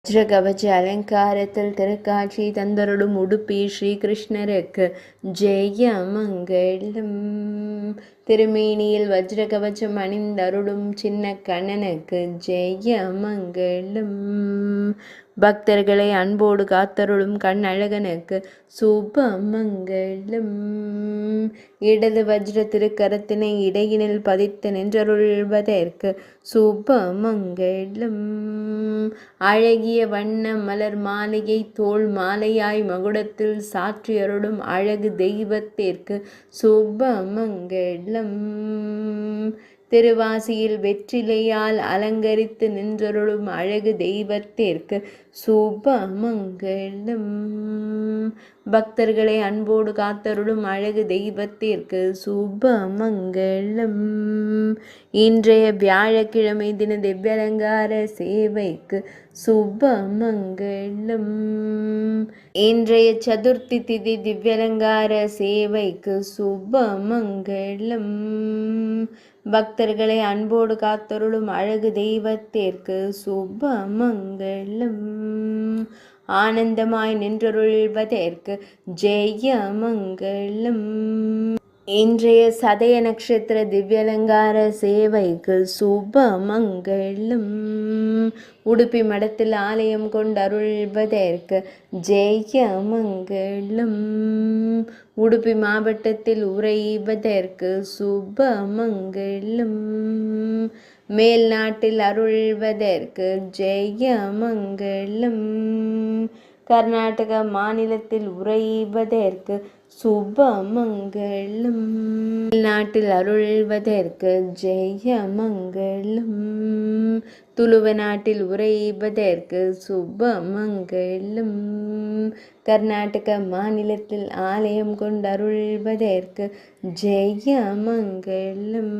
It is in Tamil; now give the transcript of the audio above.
வஜ்ரகவச அலங்காரத்தில் திருக்காட்சி தந்தருடும் உடுப்பி ஸ்ரீகிருஷ்ணருக்கு ஜெயமங்கலம். திருமேனியில் வஜ்ரகவசம் அணிந்தருளும் சின்ன கண்ணனுக்கு ஜெயமங்கலம். பக்தர்களை அன்போடு காத்தருளும் கண்ணழகனுக்கு சுபமங்கலம். இடது வஜ்ர திருக்கரத்தினை இடையினில் பதித்து நின்றருள்வதற்கு சுபமங்கலம். அழகிய வண்ண மலர் மாலையை தோள் மாலையாய் மகுடத்தில் சாற்றியருளும் அழகு தெய்வத்திற்கு சுபமங்கலம். திருவாசியில் வெற்றிலையால் அலங்கரித்து நின்றருளும் அழகு தெய்வத்திற்கு சுபமங்கலம். பக்தர்களை அன்போடு காத்தருளும் அழகு தெய்வத்திற்கு சுபமங்கலம். இன்றைய வியாழக்கிழமை தின திவ்யலங்கார சேவைக்கு சுபமங்கலம். இன்றைய சதுர்த்தி திதி திவ்யலங்கார சேவைக்கு சுபமங்கலம். பக்தர்களை அன்போடு காத்தருளும் அழகு தெய்வத்திற்கு சுபமங்கலம். ஆனந்தமாய் நின்றருள்வதற்கு ஜெயமங்கலம். இன்றைய சதய நட்சத்திர திவ்யலங்கார சேவைக்கு சுபமங்கலம். உடுப்பி மடத்தில் ஆலயம் கொண்டருள்வதற்கு ஜெயமங்கலம். உடுப்பி மாவட்டத்தில் உறைவதற்கு சுபமங்கலம். மேல் நாட்டில் அருள்வதற்கு ஜெயமங்கலம். கர்நாடக மாநிலத்தில் உறைவதற்கு சுபமங்கலம். நாட்டில் அருள்வதற்கு ஜெயமங்கலம். துளுவ நாட்டில் உறைவதற்கு சுபமங்கலம். கர்நாடக மாநிலத்தில் ஆலயம் கொண்டருள்வதற்கு ஜெயமங்கலம்.